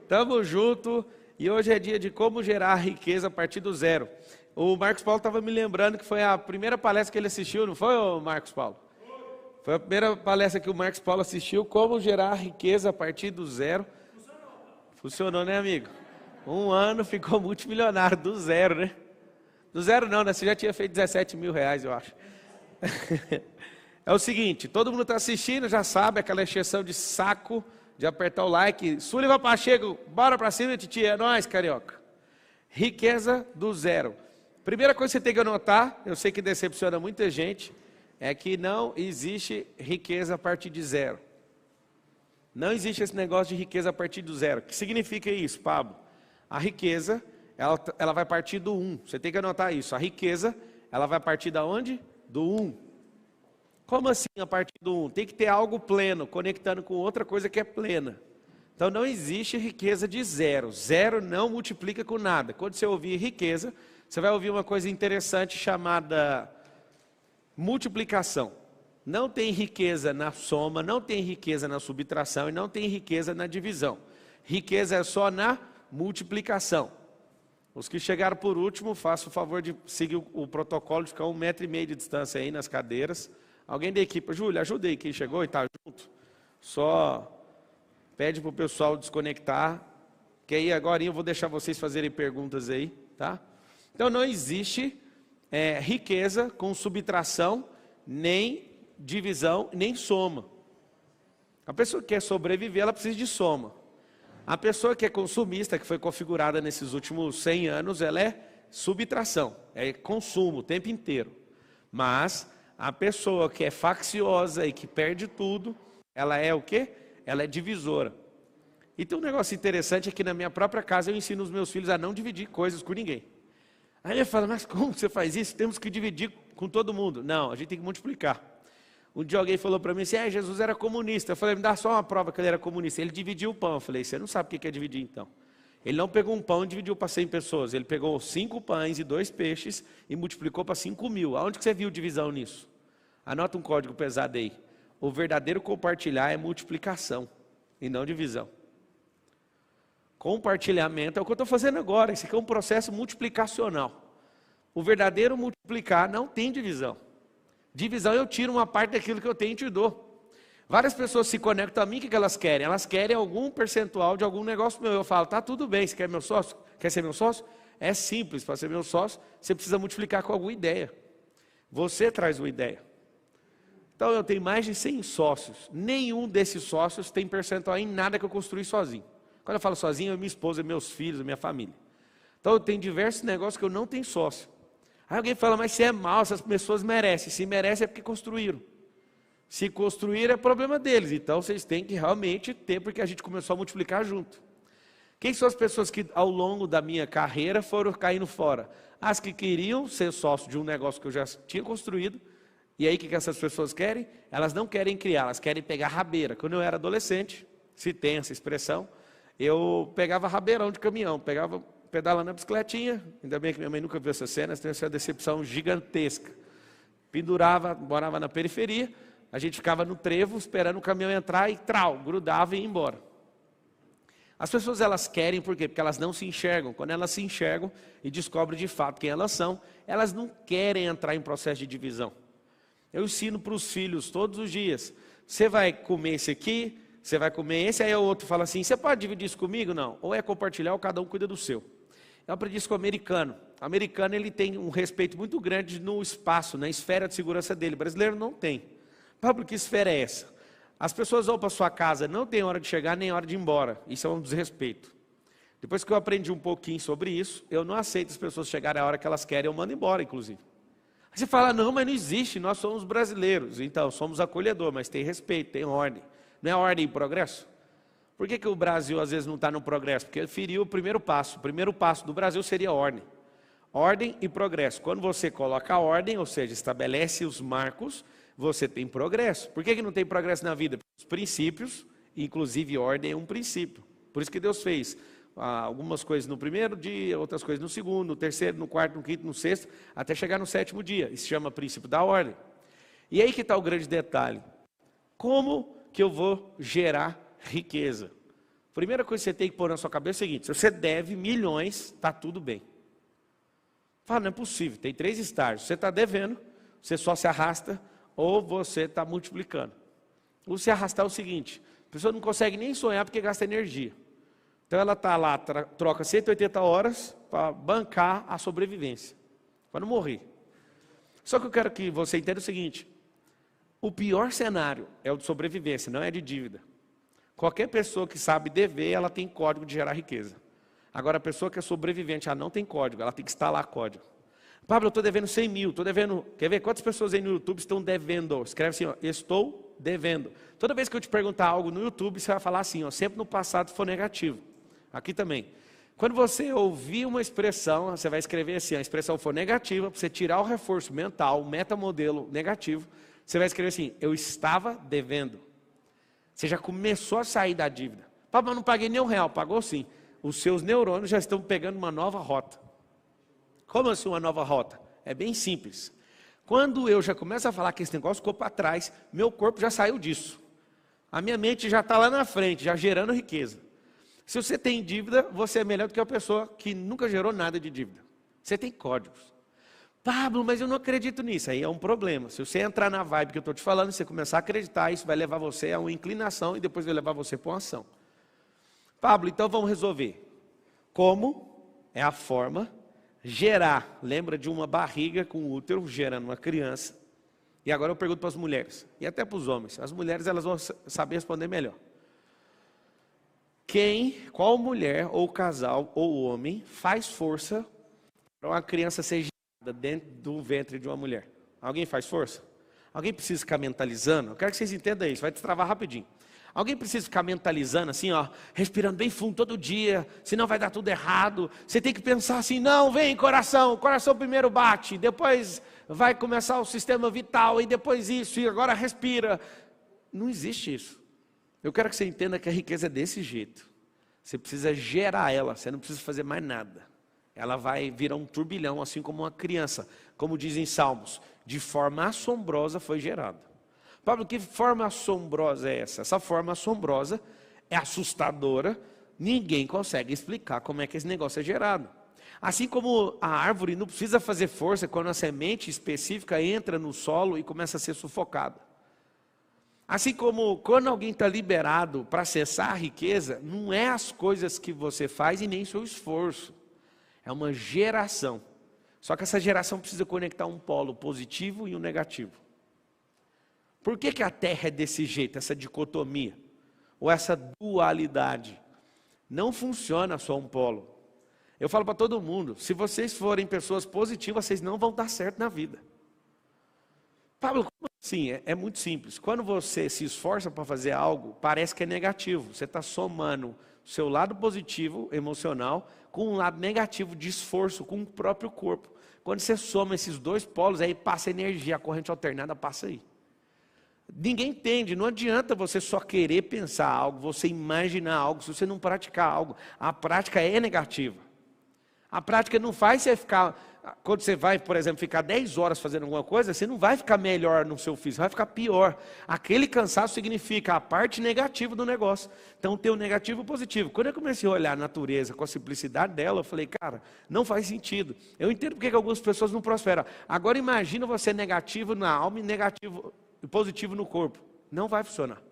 Tamo junto. E hoje é dia de como gerar riqueza a partir do zero. O Marcos Paulo estava me lembrando que foi a primeira palestra que ele assistiu, não foi, Marcos Paulo? Foi a primeira palestra que o Marcos Paulo assistiu, como gerar riqueza a partir do zero. Funcionou, né, amigo? 1 ano ficou multimilionário, do zero, né? Do zero não, né? Você já tinha feito 17 mil reais, eu acho. É o seguinte, todo mundo está assistindo, já sabe, aquela exceção de saco, de apertar o like. Sullivan Pacheco, bora pra cima, titia, é nóis, carioca. Riqueza do zero. Primeira coisa que você tem que anotar, eu sei que decepciona muita gente, é que não existe riqueza a partir de zero. Não existe esse negócio de riqueza a partir do zero. O que significa isso, Pablo? A riqueza, ela vai partir do 1. Você tem que anotar isso. A riqueza, ela vai partir da onde? Do 1. Como assim a partir do 1? Tem que ter algo pleno, conectando com outra coisa que é plena. Então não existe riqueza de zero. Zero não multiplica com nada. Quando você ouvir riqueza, você vai ouvir uma coisa interessante chamada multiplicação. Não tem riqueza na soma, não tem riqueza na subtração e não tem riqueza na divisão. Riqueza é só na multiplicação. Os que chegaram por último, façam o favor de seguir o protocolo de ficar 1,5 metro de distância aí nas cadeiras. Alguém da equipe, Júlia, ajuda aí quem chegou e está junto. Só pede para o pessoal desconectar, que aí agora eu vou deixar vocês fazerem perguntas aí, tá? Então não existe riqueza com subtração, nem divisão, nem soma. A pessoa que quer sobreviver, ela precisa de soma. A pessoa que é consumista, que foi configurada nesses últimos 100 anos, ela é subtração, é consumo o tempo inteiro. Mas a pessoa que é facciosa e que perde tudo, ela é o quê? Ela é divisora. E tem um negócio interessante, é que na minha própria casa eu ensino os meus filhos a não dividir coisas com ninguém. Aí eu falo, mas como você faz isso? Temos que dividir com todo mundo. Não, a gente tem que multiplicar. Um dia alguém falou para mim assim, Jesus era comunista. Eu falei, me dá só uma prova que ele era comunista. Ele dividiu o pão. Eu falei, você não sabe o que é dividir então. Ele não pegou um pão e dividiu para 100 pessoas. Ele pegou 5 pães e 2 peixes e multiplicou para 5.000. Aonde que você viu divisão nisso? Anota um código pesado aí. O verdadeiro compartilhar é multiplicação e não divisão. Compartilhamento é o que eu estou fazendo agora. Isso aqui é um processo multiplicacional. O verdadeiro multiplicar não tem divisão. Divisão eu tiro uma parte daquilo que eu tenho e te dou. Várias pessoas se conectam a mim, o que elas querem? Elas querem algum percentual de algum negócio meu. Eu falo, tá tudo bem, você quer meu sócio? Quer ser meu sócio? É simples, para ser meu sócio, você precisa multiplicar com alguma ideia. Você traz uma ideia. Então eu tenho mais de 100 sócios. Nenhum desses sócios tem percentual em nada que eu construí sozinho. Quando eu falo sozinho, é minha esposa, meus filhos, minha família. Então eu tenho diversos negócios que eu não tenho sócio. Aí alguém fala, mas se é mal, essas pessoas merecem. Se merecem é porque construíram. Se construíram é problema deles. Então vocês têm que realmente ter, porque a gente começou a multiplicar junto. Quem são as pessoas que ao longo da minha carreira foram caindo fora? As que queriam ser sócio de um negócio que eu já tinha construído. E aí o que essas pessoas querem? Elas não querem criar, elas querem pegar rabeira. Quando eu era adolescente, se tem essa expressão, eu pegava rabeirão de caminhão, pegava pedalando na bicicletinha, ainda bem que minha mãe nunca viu essa cena, tem essa decepção gigantesca. Pendurava, morava na periferia, a gente ficava no trevo esperando o caminhão entrar e grudava e ia embora. As pessoas elas querem, por quê? Porque elas não se enxergam. Quando elas se enxergam e descobrem de fato quem elas são, elas não querem entrar em processo de divisão. Eu ensino para os filhos todos os dias, você vai comer esse aqui, você vai comer esse, aí o outro fala assim, você pode dividir isso comigo? Não, ou é compartilhar ou cada um cuida do seu. Eu aprendi isso com o americano. O americano ele tem um respeito muito grande no espaço, na esfera de segurança dele. O brasileiro não tem. Pablo, que esfera é essa? As pessoas vão para sua casa, não tem hora de chegar nem hora de ir embora. Isso é um desrespeito. Depois que eu aprendi um pouquinho sobre isso, eu não aceito as pessoas chegarem a hora que elas querem, eu mando embora, inclusive. Aí você fala, não, mas não existe, nós somos brasileiros. Então, somos acolhedor, mas tem respeito, tem ordem. Não é ordem e progresso? Por que o Brasil às vezes não está no progresso? Porque ele feriu o primeiro passo. O primeiro passo do Brasil seria ordem. Ordem e progresso. Quando você coloca a ordem, ou seja, estabelece os marcos, você tem progresso. Por que não tem progresso na vida? Porque os princípios, inclusive ordem é um princípio. Por isso que Deus fez algumas coisas no primeiro dia, outras coisas no segundo, no terceiro, no quarto, no quinto, no sexto, até chegar no 7º dia. Isso se chama princípio da ordem. E aí que está o grande detalhe. Como que eu vou gerar riqueza? Primeira coisa que você tem que pôr na sua cabeça é o seguinte: se você deve milhões, está tudo bem. Fala, não é possível, tem 3 estágios. Você está devendo, você só se arrasta, ou você está multiplicando. O se arrastar é o seguinte: a pessoa não consegue nem sonhar porque gasta energia. Então ela está lá, troca 180 horas para bancar a sobrevivência, para não morrer. Só que eu quero que você entenda o seguinte: o pior cenário é o de sobrevivência, não é de dívida. Qualquer pessoa que sabe dever, ela tem código de gerar riqueza. Agora, a pessoa que é sobrevivente, ela não tem código, ela tem que instalar código. Pablo, eu estou devendo 100 mil, estou devendo... Quer ver quantas pessoas aí no YouTube estão devendo? Escreve assim, ó, estou devendo. Toda vez que eu te perguntar algo no YouTube, você vai falar assim, ó, sempre no passado for negativo. Aqui também. Quando você ouvir uma expressão, você vai escrever assim, a expressão for negativa, para você tirar o reforço mental, o metamodelo negativo, você vai escrever assim, eu estava devendo. Você já começou a sair da dívida. Pablo, eu não paguei nem R$1, pagou sim. Os seus neurônios já estão pegando uma nova rota. Como assim uma nova rota? É bem simples. Quando eu já começo a falar que esse negócio ficou para trás, meu corpo já saiu disso. A minha mente já está lá na frente, já gerando riqueza. Se você tem dívida, você é melhor do que a pessoa que nunca gerou nada de dívida. Você tem códigos. Pablo, mas eu não acredito nisso. Aí é um problema. Se você entrar na vibe que eu estou te falando, você começar a acreditar, isso vai levar você a uma inclinação e depois vai levar você para uma ação. Pablo, então vamos resolver. Como é a forma gerar? Lembra de uma barriga com útero gerando uma criança? E agora eu pergunto para as mulheres, e até para os homens. As mulheres elas vão saber responder melhor. Qual mulher, ou casal, ou homem, faz força para uma criança ser gerada dentro do ventre de uma mulher? Alguém faz força? Alguém precisa ficar mentalizando? Eu quero que vocês entendam isso, vai destravar rapidinho. Alguém precisa ficar mentalizando assim, ó, respirando bem fundo todo dia, senão vai dar tudo errado. Você tem que pensar assim, não, vem coração, o coração primeiro bate, depois vai começar o sistema vital, e depois isso, e agora respira. Não existe isso. Eu quero que você entenda que a riqueza é desse jeito. Você precisa gerar ela, você não precisa fazer mais nada. Ela vai virar um turbilhão, assim como uma criança. Como dizem Salmos, de forma assombrosa foi gerada. Pablo, que forma assombrosa é essa? Essa forma assombrosa é assustadora, ninguém consegue explicar como é que esse negócio é gerado. Assim como a árvore não precisa fazer força quando a semente específica entra no solo e começa a ser sufocada. Assim como quando alguém está liberado para acessar a riqueza, não é as coisas que você faz e nem seu esforço. É uma geração. Só que essa geração precisa conectar um polo positivo e um negativo. Por que a Terra é desse jeito, essa dicotomia? Ou essa dualidade? Não funciona só um polo. Eu falo para todo mundo, se vocês forem pessoas positivas, vocês não vão dar certo na vida. Pablo, como assim? É muito simples. Quando você se esforça para fazer algo, parece que é negativo. Você está somando o seu lado positivo, emocional, com um lado negativo de esforço com o próprio corpo. Quando você soma esses dois polos, aí passa energia, a corrente alternada passa aí. Ninguém entende, não adianta você só querer pensar algo, você imaginar algo, se você não praticar algo. A prática é negativa. A prática não faz você ficar, quando você vai, por exemplo, ficar 10 horas fazendo alguma coisa, você não vai ficar melhor no seu físico, vai ficar pior. Aquele cansaço significa a parte negativa do negócio. Então tem o negativo e o positivo. Quando eu comecei a olhar a natureza com a simplicidade dela, eu falei, cara, não faz sentido. Eu entendo porque que algumas pessoas não prosperam. Agora imagina você negativo na alma e negativo e positivo no corpo. Não vai funcionar.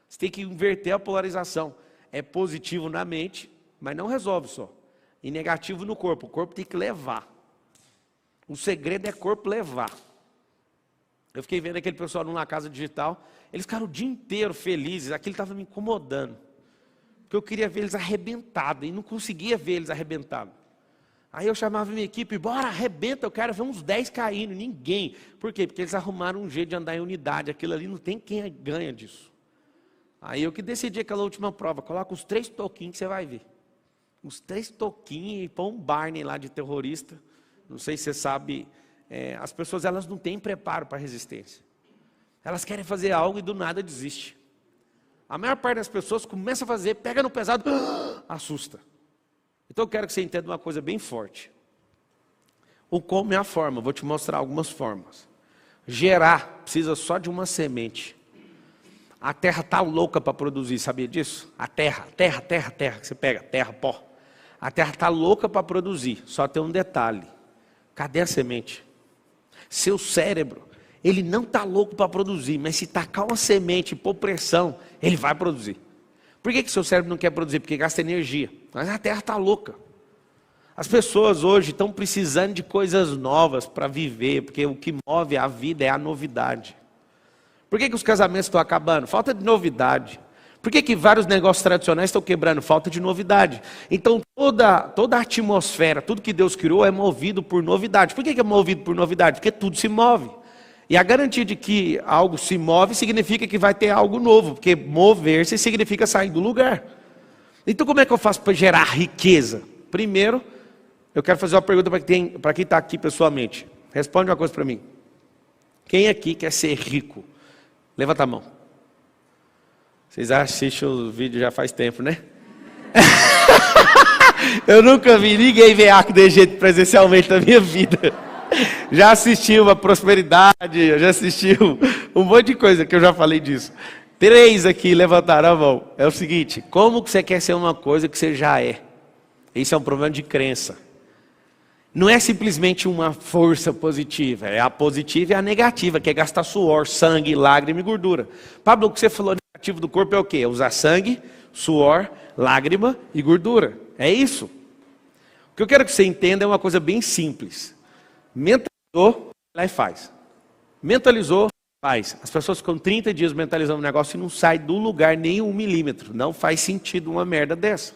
Você tem que inverter a polarização. É positivo na mente, mas não resolve só. E negativo no corpo. O corpo tem que levar. O segredo é corpo levar. Eu fiquei vendo aquele pessoal numa casa digital. Eles ficaram o dia inteiro felizes. Aquilo estava me incomodando. Porque eu queria ver eles arrebentados. E não conseguia ver eles arrebentados. Aí eu chamava minha equipe, bora, arrebenta, eu quero ver uns 10 caindo, ninguém. Por quê? Porque eles arrumaram um jeito de andar em unidade, aquilo ali não tem quem ganha disso. Aí eu que decidi aquela última prova, coloca os 3 toquinhos que você vai ver. Os 3 toquinhos e põe um Barney lá de terrorista. Não sei se você sabe, as pessoas elas não têm preparo para a resistência. Elas querem fazer algo e do nada desiste. A maior parte das pessoas começa a fazer, pega no pesado, assusta. Então eu quero que você entenda uma coisa bem forte. O como é a forma, vou te mostrar algumas formas. Gerar precisa só de uma semente. A terra está louca para produzir, sabia disso? A terra, que você pega, terra, pó. A terra está louca para produzir, só tem um detalhe. Cadê a semente? Seu cérebro, ele não está louco para produzir, mas se tacar uma semente e pôr pressão, ele vai produzir. Por que seu cérebro não quer produzir? Porque gasta energia. Mas a terra está louca. As pessoas hoje estão precisando de coisas novas para viver, porque o que move a vida é a novidade. Por que os casamentos estão acabando? Falta de novidade. Por que vários negócios tradicionais estão quebrando? Falta de novidade. Então toda a atmosfera, tudo que Deus criou é movido por novidade. Por que é movido por novidade? Porque tudo se move. E a garantia de que algo se move significa que vai ter algo novo, porque mover-se significa sair do lugar. Então como é que eu faço para gerar riqueza? Primeiro, eu quero fazer uma pergunta para quem está aqui pessoalmente. Responde uma coisa para mim. Quem aqui quer ser rico? Levanta a mão. Vocês assistem o vídeo já faz tempo, né? Eu nunca vi ninguém ver arco de jeito presencialmente na minha vida. Já assisti uma prosperidade, já assisti um monte de coisa que eu já falei disso. 3 aqui levantaram a mão. É o seguinte, como que você quer ser uma coisa que você já é? Isso é um problema de crença. Não é simplesmente uma força positiva, é a positiva e a negativa, que é gastar suor, sangue, lágrima e gordura. Pablo, o que você falou negativo do corpo é o quê? É usar sangue, suor, lágrima e gordura. É isso. O que eu quero que você entenda é uma coisa bem simples. Mentalizou, vai lá e faz. Mentalizou, faz. As pessoas ficam 30 dias mentalizando um negócio e não sai do lugar nem 1 milímetro. Não faz sentido uma merda dessa.